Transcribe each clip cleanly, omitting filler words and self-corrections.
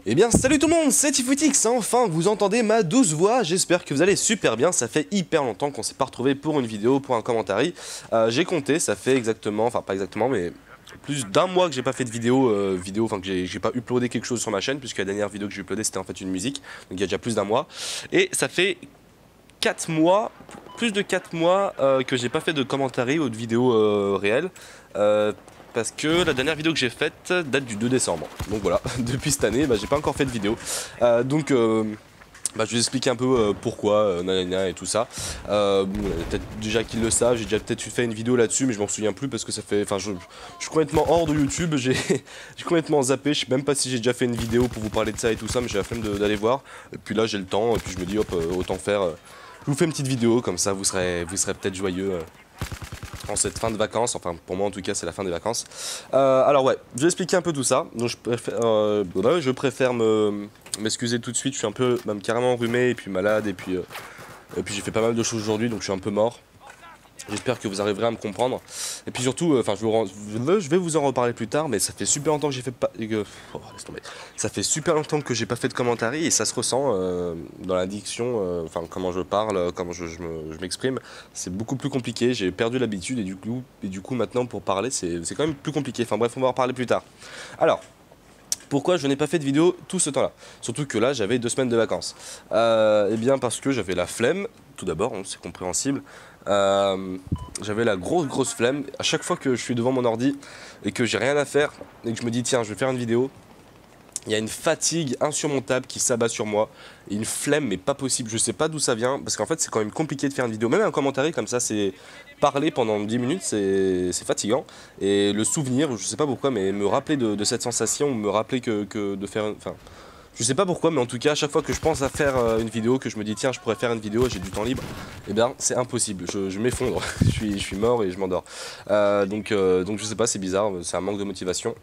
Eh bien salut tout le monde, c'est Tifutix, enfin vous entendez ma douce voix, j'espère que vous allez super bien, ça fait hyper longtemps qu'on s'est pas retrouvé pour une vidéo, pour un commentaire. J'ai compté, ça fait exactement, enfin pas exactement mais plus d'un mois que j'ai pas fait de vidéo, enfin que j'ai pas uploadé quelque chose sur ma chaîne, puisque la dernière vidéo que j'ai uploadée c'était en fait une musique, donc il y a déjà plus d'un mois. Et ça fait 4 mois, plus de 4 mois que j'ai pas fait de commentaire ou de vidéo réelle. Parce que la dernière vidéo que j'ai faite date du 2 décembre. Donc voilà, depuis cette année, j'ai pas encore fait de vidéo. Je vais vous expliquer un peu pourquoi, nanana et tout ça. Peut-être déjà qu'ils le savent, j'ai déjà peut-être fait une vidéo là-dessus, mais je m'en souviens plus parce que ça fait. Enfin, je suis complètement hors de YouTube, j'ai complètement zappé. Je sais même pas si j'ai déjà fait une vidéo pour vous parler de ça et tout ça, mais j'ai la flemme d'aller voir. Et puis là, j'ai le temps, et puis je me dis, hop, autant faire. Je vous fais une petite vidéo, comme ça vous serez peut-être joyeux. En cette fin de vacances, enfin pour moi en tout cas c'est la fin des vacances. Alors ouais, je vais expliquer un peu tout ça. Donc je préfère m'excuser tout de suite, je suis un peu même carrément enrhumé et puis malade et puis j'ai fait pas mal de choses aujourd'hui donc je suis un peu mort. J'espère que vous arriverez à me comprendre. Et puis surtout, je vais vous en reparler plus tard, mais ça fait super longtemps que j'ai fait pas. Laisse tomber. Ça fait super longtemps que j'ai pas fait de commentaires et ça se ressent dans la diction, enfin comment je parle, comment je m'exprime. C'est beaucoup plus compliqué. J'ai perdu l'habitude et du coup maintenant pour parler c'est quand même plus compliqué. Enfin bref, on va en reparler plus tard. Alors. Pourquoi je n'ai pas fait de vidéo tout ce temps-là? Surtout que là, j'avais 2 semaines de vacances. Eh bien parce que j'avais la flemme, tout d'abord, hein, c'est compréhensible. J'avais la grosse flemme. À chaque fois que je suis devant mon ordi et que j'ai rien à faire et que je me dis tiens, je vais faire une vidéo, il y a une fatigue insurmontable qui s'abat sur moi, et une flemme mais pas possible, je sais pas d'où ça vient, parce qu'en fait c'est quand même compliqué de faire une vidéo, même un commentaire comme ça, c'est parler pendant 10 minutes, c'est fatigant, et le souvenir, je sais pas pourquoi, mais me rappeler de cette sensation, me rappeler que de faire, enfin, je sais pas pourquoi, mais en tout cas, à chaque fois que je pense à faire une vidéo, que je me dis tiens je pourrais faire une vidéo, j'ai du temps libre, et bien c'est impossible, je m'effondre, je suis mort et je m'endors. Donc je sais pas, c'est bizarre, c'est un manque de motivation.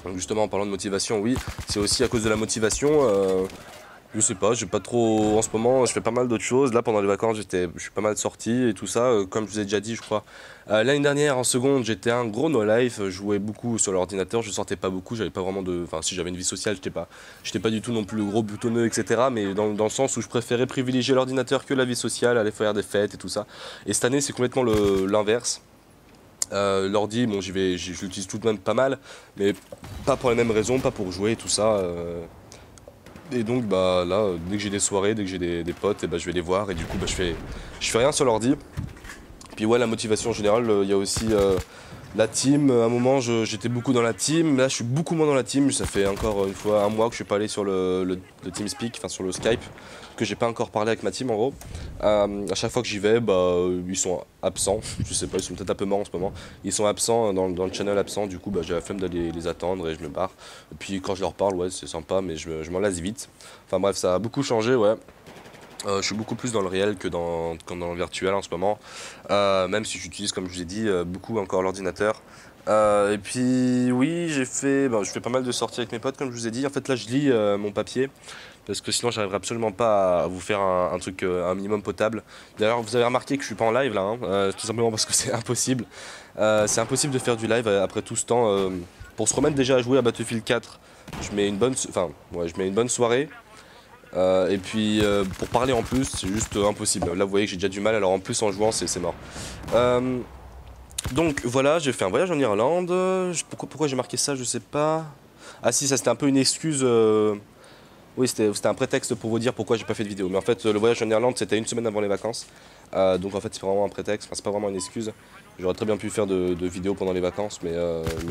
Donc justement en parlant de motivation, oui, c'est aussi à cause de la motivation, je sais pas, j'ai pas trop, en ce moment je fais pas mal d'autres choses, là pendant les vacances je suis pas mal sorti et tout ça, comme je vous ai déjà dit je crois. L'année dernière en seconde j'étais un gros no life, je jouais beaucoup sur l'ordinateur, je sortais pas beaucoup, j'avais pas vraiment de, enfin si j'avais une vie sociale, j'étais pas du tout non plus le gros boutonneux etc. Mais dans le sens où je préférais privilégier l'ordinateur que la vie sociale, aller faire des fêtes et tout ça. Et cette année c'est complètement l'inverse. L'ordi, bon, je l'utilise tout de même pas mal, mais pas pour les mêmes raisons, pas pour jouer et tout ça. Et donc, là, dès que j'ai des soirées, dès que j'ai des potes, et je vais les voir et du coup, je fais rien sur l'ordi. Puis ouais, la motivation en général, il y a aussi la team. À un moment, j'étais beaucoup dans la team, là, je suis beaucoup moins dans la team. Ça fait encore une fois un mois que je suis pas allé sur le TeamSpeak, enfin sur le Skype, que j'ai pas encore parlé avec ma team en gros. À chaque fois que j'y vais, ils sont absents, je sais pas, ils sont peut-être un peu morts en ce moment. Ils sont absents dans le channel absent, du coup j'ai la flemme d'aller les attendre et je me barre. Et puis quand je leur parle, ouais, c'est sympa, mais je m'en lasse vite. Enfin bref, ça a beaucoup changé, ouais. Je suis beaucoup plus dans le réel que dans le virtuel en ce moment, même si j'utilise, comme je vous ai dit, beaucoup encore l'ordinateur. Et puis oui, je fais pas mal de sorties avec mes potes, comme je vous ai dit. En fait là, je lis mon papier, parce que sinon j'arriverai absolument pas à vous faire un truc un minimum potable. D'ailleurs, vous avez remarqué que je suis pas en live là, hein, tout simplement parce que c'est impossible. C'est impossible de faire du live après tout ce temps. Pour se remettre déjà à jouer à Battlefield 4, je mets une bonne soirée. Et puis pour parler en plus, c'est juste impossible. Là vous voyez que j'ai déjà du mal, alors en plus en jouant c'est mort. Donc voilà, j'ai fait un voyage en Irlande. Pourquoi j'ai marqué ça, je sais pas. Ah si, ça c'était un peu une excuse. Oui, c'était un prétexte pour vous dire pourquoi j'ai pas fait de vidéo. Mais en fait, le voyage en Irlande c'était une semaine avant les vacances. Donc en fait, c'est vraiment un prétexte, enfin, c'est pas vraiment une excuse. J'aurais très bien pu faire de vidéos pendant les vacances, mais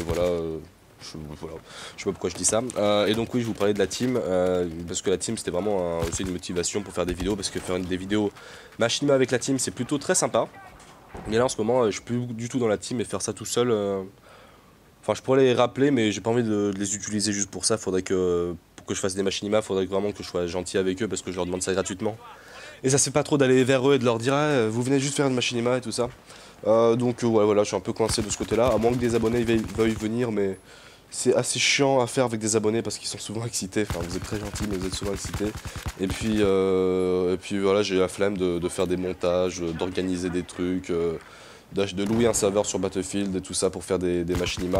voilà. Voilà, je sais pas pourquoi je dis ça. Et donc oui, je vous parlais de la team, parce que la team c'était vraiment aussi une motivation pour faire des vidéos, parce que faire des vidéos machinima avec la team c'est plutôt très sympa. Mais là en ce moment je suis plus du tout dans la team et faire ça tout seul, enfin je pourrais les rappeler mais j'ai pas envie de les utiliser juste pour ça. Faudrait que, pour que je fasse des machinima, faudrait vraiment que je sois gentil avec eux parce que je leur demande ça gratuitement. Et ça se fait pas trop d'aller vers eux et de leur dire ah, vous venez juste faire une machinima et tout ça. Ouais, voilà, je suis un peu coincé de ce côté là, à moins que des abonnés veuillent venir, mais c'est assez chiant à faire avec des abonnés parce qu'ils sont souvent excités. Enfin, vous êtes très gentils, mais vous êtes souvent excités. Et puis voilà, j'ai la flemme de faire des montages, d'organiser des trucs, de louer un serveur sur Battlefield et tout ça pour faire des machinima.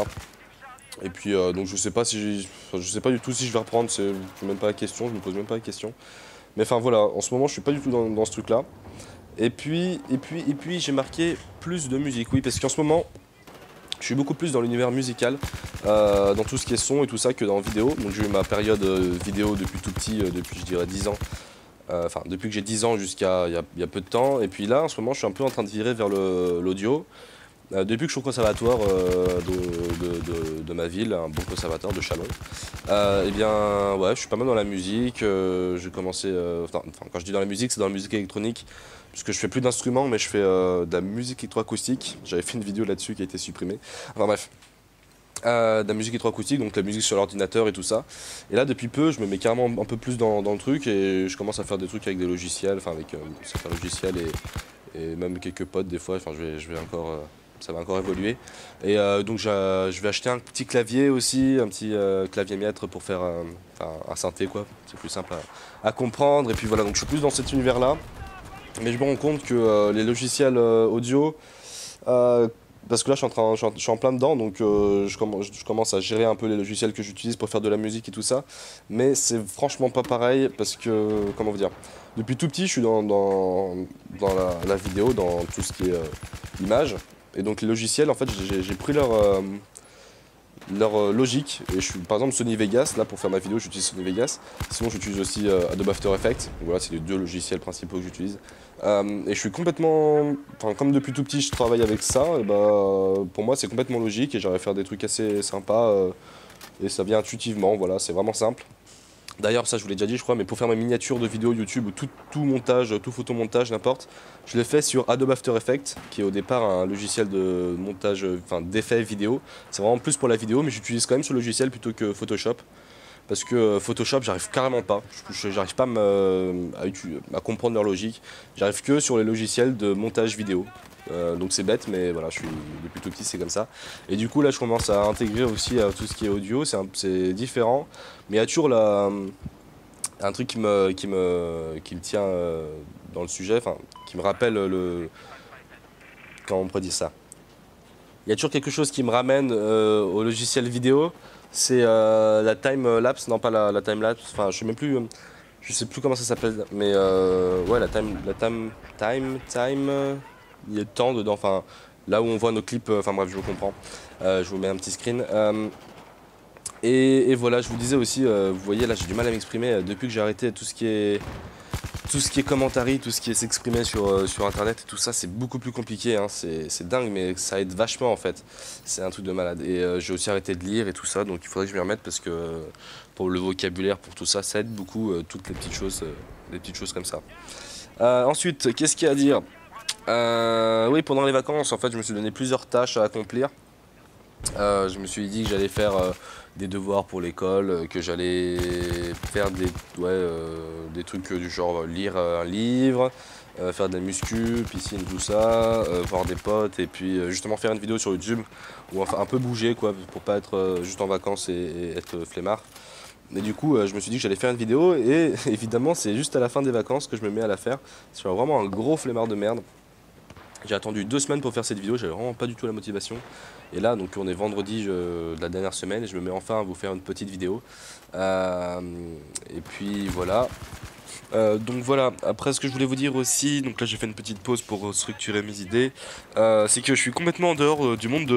Et puis donc je sais pas si je sais pas du tout si je vais reprendre, c'est même pas la question, je me pose même pas la question. Mais enfin voilà, en ce moment je suis pas du tout dans ce truc là. Et puis j'ai marqué plus de musique, oui, parce qu'en ce moment je suis beaucoup plus dans l'univers musical, dans tout ce qui est son et tout ça que dans vidéo. Donc j'ai eu ma période vidéo depuis tout petit, depuis je dirais 10 ans. Enfin depuis que j'ai 10 ans jusqu'à il y a peu de temps. Et puis là en ce moment je suis un peu en train de virer vers l'audio. Depuis que je suis au conservatoire de ma ville, un bon conservatoire de Chalon, eh bien ouais, je suis pas mal dans la musique. J'ai commencé, enfin quand je dis dans la musique, c'est dans la musique électronique, puisque je fais plus d'instruments, mais je fais de la musique électroacoustique. J'avais fait une vidéo là-dessus qui a été supprimée. Enfin bref, de la musique électroacoustique, donc la musique sur l'ordinateur et tout ça. Et là depuis peu, je me mets carrément un peu plus dans le truc et je commence à faire des trucs avec des logiciels, enfin avec certains logiciels et même quelques potes des fois. Enfin je vais encore ça va encore évoluer. Et donc je vais acheter un petit clavier aussi, un petit clavier maître pour faire enfin, un synthé quoi. C'est plus simple à comprendre. Et puis voilà, donc je suis plus dans cet univers là. Mais je me rends compte que les logiciels audio, euh, parce que là je suis en plein dedans, donc je commence à gérer un peu les logiciels que j'utilise pour faire de la musique et tout ça. Mais c'est franchement pas pareil parce que, comment vous dire, depuis tout petit je suis dans la vidéo, dans tout ce qui est image. Et donc les logiciels, en fait, j'ai pris leur logique. Et je suis, par exemple, Sony Vegas, là pour faire ma vidéo, j'utilise Sony Vegas. Sinon, j'utilise aussi Adobe After Effects. Donc, voilà, c'est les deux logiciels principaux que j'utilise. Et je suis complètement. Enfin, comme depuis tout petit, je travaille avec ça, et bah, pour moi, c'est complètement logique et j'arrive à faire des trucs assez sympas. Et ça vient intuitivement, voilà, c'est vraiment simple. D'ailleurs, ça je vous l'ai déjà dit, je crois, mais pour faire mes miniatures de vidéos YouTube ou tout montage, tout photomontage, n'importe, je l'ai fait sur Adobe After Effects, qui est au départ un logiciel de montage, enfin d'effets vidéo. C'est vraiment plus pour la vidéo, mais j'utilise quand même ce logiciel plutôt que Photoshop. Parce que Photoshop, j'arrive carrément pas. J'arrive pas à comprendre leur logique. J'arrive que sur les logiciels de montage vidéo. Donc c'est bête, mais voilà, depuis tout petit, c'est comme ça. Et du coup, là, je commence à intégrer aussi tout ce qui est audio. C'est différent, mais il y a toujours un truc qui me tient dans le sujet, enfin, qui me rappelle comment on pourrait dire ça. Il y a toujours quelque chose qui me ramène au logiciel vidéo. C'est la time lapse, non pas la time lapse. Enfin, je sais plus comment ça s'appelle, mais ouais, il y a temps dedans. Enfin, là où on voit nos clips. Enfin bref, je vous comprends. Je vous mets un petit screen. Et voilà, je vous disais aussi, vous voyez là, j'ai du mal à m'exprimer depuis que j'ai arrêté tout ce qui est commentary, tout ce qui est s'exprimer sur internet et tout ça, c'est beaucoup plus compliqué, hein. C'est dingue, mais ça aide vachement en fait. C'est un truc de malade. Et j'ai aussi arrêté de lire et tout ça, donc il faudrait que je m'y remette parce que pour le vocabulaire, pour tout ça, ça aide beaucoup, toutes les petites choses comme ça. Ensuite, qu'est-ce qu'il y a à dire? Oui, pendant les vacances, en fait, je me suis donné plusieurs tâches à accomplir. Je me suis dit que j'allais faire des devoirs pour l'école, que j'allais faire des trucs du genre lire un livre, faire de la muscu, piscine, tout ça, voir des potes et puis justement faire une vidéo sur YouTube ou enfin un peu bouger quoi pour pas être juste en vacances et être flemmard. Et du coup, je me suis dit que j'allais faire une vidéo et évidemment, c'est juste à la fin des vacances que je me mets à la faire. Je suis vraiment un gros flemmard de merde. J'ai attendu 2 semaines pour faire cette vidéo, j'avais vraiment pas du tout la motivation. Et là, donc on est vendredi de la dernière semaine et je me mets enfin à vous faire une petite vidéo. Et puis voilà. Donc voilà, après ce que je voulais vous dire aussi, donc là j'ai fait une petite pause pour structurer mes idées, c'est que je suis complètement en dehors du monde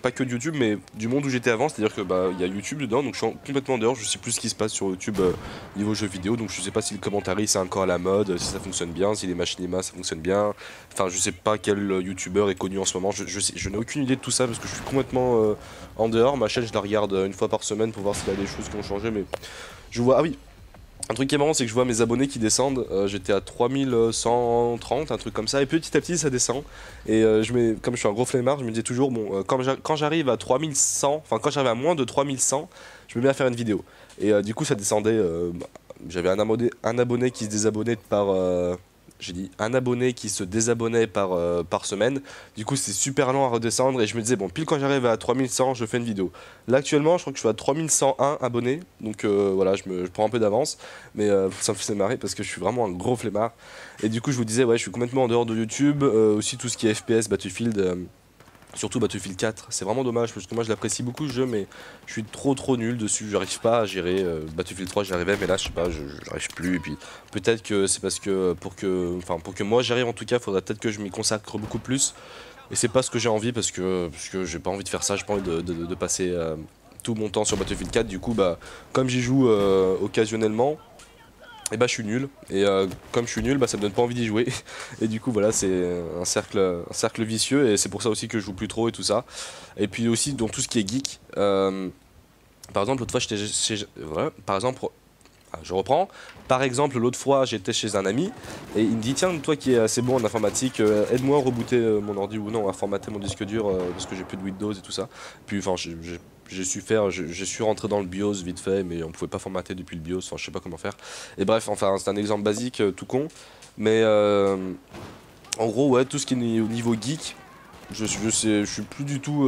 pas que de YouTube, mais du monde où j'étais avant, c'est-à-dire que bah il y a YouTube dedans, donc je suis complètement en dehors, je sais plus ce qui se passe sur YouTube niveau jeux vidéo, donc je sais pas si le commentaire c'est encore à la mode, si ça fonctionne bien, si les machinima ça fonctionne bien, enfin je sais pas quel YouTuber est connu en ce moment, je n'ai aucune idée de tout ça parce que je suis complètement en dehors, ma chaîne je la regarde une fois par semaine pour voir s'il y a des choses qui ont changé, mais je vois, ah oui. Un truc qui est marrant, c'est que je vois mes abonnés qui descendent. J'étais à 3130, un truc comme ça, et petit à petit ça descend. Et comme je suis un gros flemmard, je me dis toujours, bon, quand j'arrive à 3100, enfin quand j'arrive à moins de 3100, je me mets à faire une vidéo. Et du coup, ça descendait. J'avais un abonné qui se désabonnait j'ai dit un abonné qui se désabonnait par semaine. Du coup, c'était super lent à redescendre et je me disais, bon, pile quand j'arrive à 3100, je fais une vidéo. Là, actuellement, je crois que je suis à 3101 abonnés. Donc voilà, je prends un peu d'avance. Mais ça me fait marrer parce que je suis vraiment un gros flemmard. Et du coup, je vous disais, ouais, je suis complètement en dehors de YouTube. Aussi, tout ce qui est FPS, Battlefield. Surtout Battlefield 4, c'est vraiment dommage parce que moi je l'apprécie beaucoup ce jeu, mais je suis trop nul dessus, j'arrive pas à gérer. Battlefield 3 j'y arrivais, mais là je sais pas, j'arrive plus. Et puis peut-être que c'est parce que pour que moi j'arrive en tout cas, faudrait peut-être que je m'y consacre beaucoup plus. Et c'est pas ce que j'ai envie parce que j'ai pas envie de faire ça, j'ai pas envie de passer tout mon temps sur Battlefield 4. Du coup bah comme j'y joue occasionnellement, et bah je suis nul. Et comme je suis nul, bah ça me donne pas envie d'y jouer. Et du coup voilà, c'est un cercle vicieux et c'est pour ça aussi que je joue plus trop et tout ça. Et puis aussi dans tout ce qui est geek. Par exemple l'autre fois j'étais chez... Voilà, par exemple... Je reprends. Par exemple, l'autre fois, j'étais chez un ami et il me dit tiens, toi qui es assez bon en informatique, aide-moi à rebooter mon ordi ou non, à formater mon disque dur parce que j'ai plus de Windows et tout ça. Puis enfin, j'ai su faire, j'ai su rentrer dans le BIOS vite fait, mais on pouvait pas formater depuis le BIOS. Enfin, je sais pas comment faire. Et bref, enfin, c'est un exemple basique, tout con, mais en gros, ouais, tout ce qui est au niveau geek. Je suis plus du tout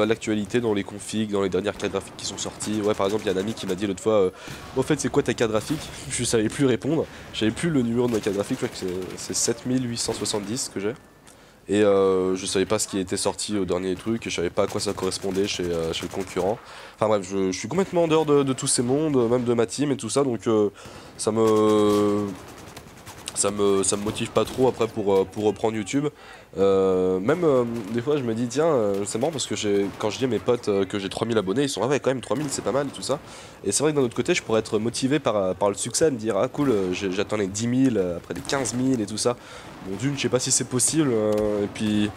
à l'actualité dans les configs, dans les dernières cartes graphiques qui sont sorties. Ouais, par exemple, il y a un ami qui m'a dit l'autre fois au fait, c'est quoi ta carte graphique? Je savais plus répondre. J'avais plus le numéro de ma carte graphique, je crois que c'est 7870 que j'ai. Et je savais pas ce qui était sorti au dernier truc, et je savais pas à quoi ça correspondait chez le concurrent. Enfin bref, je suis complètement en dehors de tous ces mondes, même de ma team et tout ça, donc ça me ça me motive pas trop après pour reprendre YouTube. Même des fois je me dis tiens c'est marrant parce que quand je dis à mes potes que j'ai 3000 abonnés, ils sont ah ouais quand même 3000 c'est pas mal et tout ça. Et c'est vrai que d'un autre côté je pourrais être motivé par le succès, me dire ah cool j'attends les 10 000, après les 15 000 et tout ça. Bon d'une je sais pas si c'est possible et puis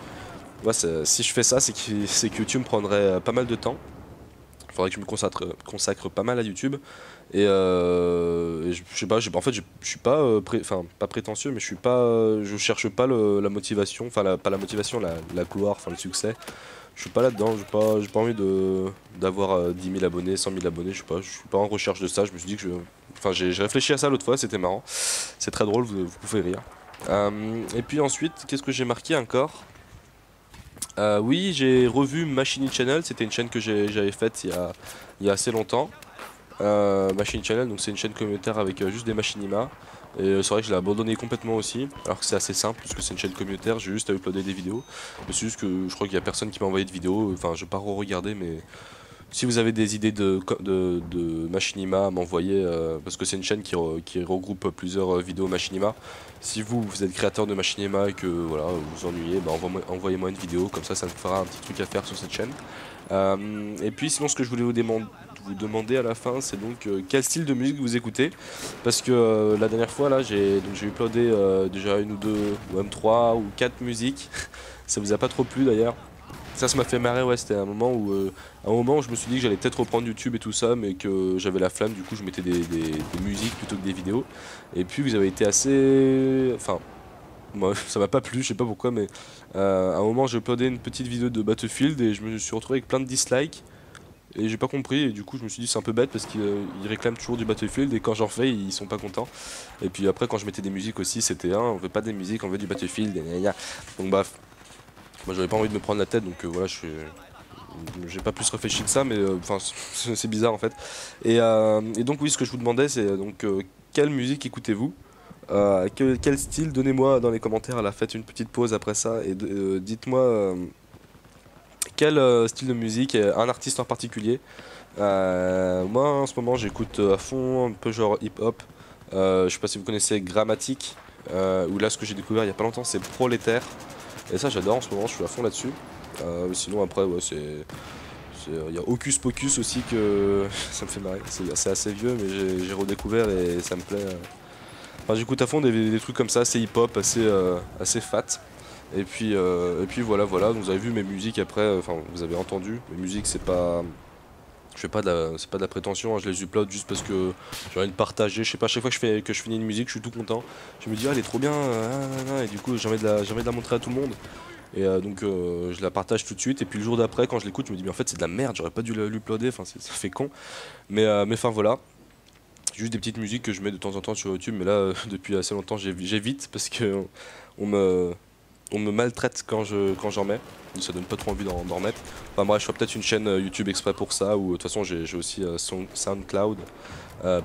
ouais, si je fais ça c'est que YouTube me prendrait pas mal de temps. Il faudrait que je me consacre pas mal à YouTube. Et je sais pas, en fait, je suis pas, enfin, pas prétentieux, mais je cherche pas la motivation, enfin, pas la motivation, la gloire, enfin, le succès. Je suis pas là-dedans, j'ai pas envie d'avoir 10 000 abonnés, 100 000 abonnés, je suis pas en recherche de ça. Je me suis dit que enfin, j'ai réfléchi à ça l'autre fois, c'était marrant. C'est très drôle, vous pouvez rire. Et puis ensuite, qu'est-ce que j'ai marqué encore? Oui, j'ai revu Machine Channel, c'était une chaîne que j'avais faite il y a assez longtemps. Machine Channel, donc c'est une chaîne communautaire avec juste des machinima. Et c'est vrai que je l'ai abandonné complètement aussi, alors que c'est assez simple puisque c'est une chaîne communautaire, j'ai juste à uploader des vidéos. Mais c'est juste que je crois qu'il y a personne qui m'a envoyé de vidéos, enfin je vais pas re-regarder, mais si vous avez des idées de machinima à m'envoyer, parce que c'est une chaîne qui regroupe plusieurs vidéos machinima. Si vous êtes créateur de machinima et que voilà, vous vous ennuyez, bah, envoyez-moi une vidéo, comme ça me fera un petit truc à faire sur cette chaîne. Et puis sinon ce que je voulais vous demander à la fin, c'est donc quel style de musique vous écoutez, parce que la dernière fois là j'ai uploadé déjà une ou deux ou même trois ou quatre musiques. Ça vous a pas trop plu d'ailleurs? Ça m'a fait marrer, ouais, c'était un moment où je me suis dit que j'allais peut-être reprendre YouTube et tout ça, mais que j'avais la flamme, du coup je mettais des musiques plutôt que des vidéos. Et puis vous avez été assez... Enfin, moi ça m'a pas plu, je sais pas pourquoi, mais à un moment j'ai uploadé une petite vidéo de Battlefield et je me suis retrouvé avec plein de dislikes. Et j'ai pas compris, et du coup je me suis dit c'est un peu bête parce qu'ils réclament toujours du Battlefield et quand j'en fais ils sont pas contents. Et puis après quand je mettais des musiques aussi c'était on veut pas des musiques, on veut du Battlefield, gna gna. Donc bref, moi j'avais pas envie de me prendre la tête donc voilà j'ai pas plus réfléchi que ça mais enfin c'est bizarre en fait. Et donc oui ce que je vous demandais c'est donc quelle musique écoutez-vous? Quel style? Donnez-moi dans les commentaires, là faites une petite pause après ça et dites-moi quel style de musique, un artiste en particulier. Moi en ce moment j'écoute à fond un peu genre hip-hop. Je sais pas si vous connaissez Grammatic, ou là ce que j'ai découvert il y a pas longtemps c'est Prolétaire. Et ça j'adore en ce moment, je suis à fond là-dessus. Sinon après ouais il y a Hocus Pocus aussi que ça me fait marrer, c'est assez vieux mais j'ai redécouvert et ça me plaît. Enfin j'écoute à fond des trucs comme ça, assez hip-hop, assez fat. Et puis voilà, donc vous avez vu mes musiques après, enfin vous avez entendu, mes musiques c'est pas... Je fais pas c'est pas de la prétention, hein, je les upload juste parce que j'ai envie de partager, je sais pas, à chaque fois que je finis une musique je suis tout content. Je me dis ah elle est trop bien, et du coup j'ai envie de la montrer à tout le monde. Et donc je la partage tout de suite et puis le jour d'après quand je l'écoute je me dis mais en fait c'est de la merde, j'aurais pas dû l'uploader, enfin ça fait con. Mais enfin voilà. Juste des petites musiques que je mets de temps en temps sur YouTube, mais là, depuis assez longtemps, j'évite parce que on me, on me maltraite quand j'en mets. Ça donne pas trop envie d'en remettre. Enfin bref, je ferai peut-être une chaîne YouTube exprès pour ça, ou de toute façon j'ai aussi SoundCloud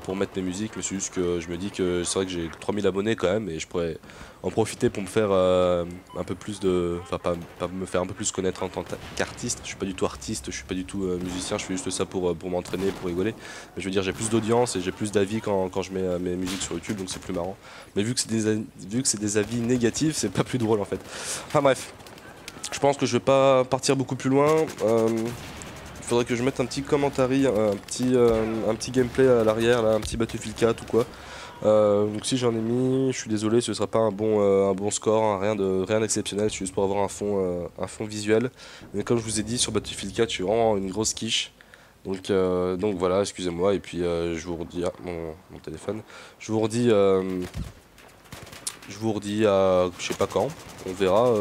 pour mettre mes musiques, mais c'est juste que je me dis que c'est vrai que j'ai 3000 abonnés quand même, et je pourrais en profiter pour me faire un peu plus de... Enfin pas me faire un peu plus connaître en tant qu'artiste. Je suis pas du tout artiste, je suis pas du tout musicien, je fais juste ça pour m'entraîner, pour rigoler. Mais je veux dire j'ai plus d'audience et j'ai plus d'avis quand je mets mes musiques sur YouTube, donc c'est plus marrant. Mais vu que c'est des avis négatifs, c'est pas plus drôle en fait. Enfin bref, je pense que je vais pas partir beaucoup plus loin. Il faudrait que je mette un petit commentaire, un petit gameplay à l'arrière, là, un petit Battlefield 4 ou quoi. Donc si j'en ai mis, je suis désolé, ce sera pas un bon score, hein, rien d'exceptionnel, c'est juste pour avoir un fond visuel. Mais comme je vous ai dit, sur Battlefield 4, je suis vraiment une grosse quiche. Donc voilà, excusez-moi, et puis je vous redis, mon téléphone, je vous redis à je sais pas quand, on verra.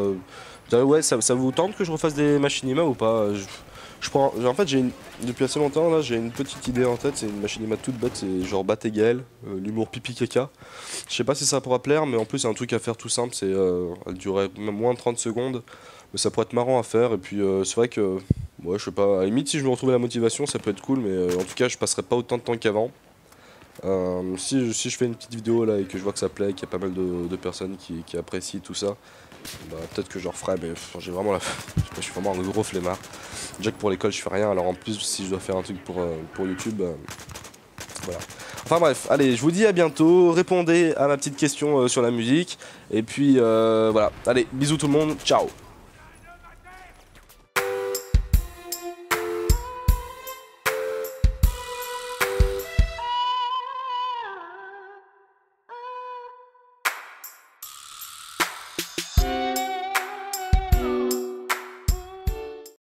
Ouais, ça vous tente que je refasse des machinima ou pas? En fait, depuis assez longtemps, là, j'ai une petite idée en tête, c'est une machinima toute bête, c'est genre Bat et Gaël, l'humour pipi caca. Je sais pas si ça pourra plaire, mais en plus, c'est un truc à faire tout simple, elle durerait même moins de 30 secondes, mais ça pourrait être marrant à faire, et puis c'est vrai que, ouais, je sais pas, à la limite, si je me retrouvais la motivation, ça peut être cool, mais en tout cas, je passerai pas autant de temps qu'avant. Si je fais une petite vidéo là et que je vois que ça plaît, qu'il y a pas mal de personnes qui apprécient tout ça, bah, peut-être que je referai, mais j'ai vraiment je suis vraiment un gros flemmard. Déjà que pour l'école je fais rien, alors en plus si je dois faire un truc pour YouTube, voilà. Enfin bref, allez, je vous dis à bientôt, répondez à ma petite question sur la musique, et puis voilà, allez, bisous tout le monde, ciao.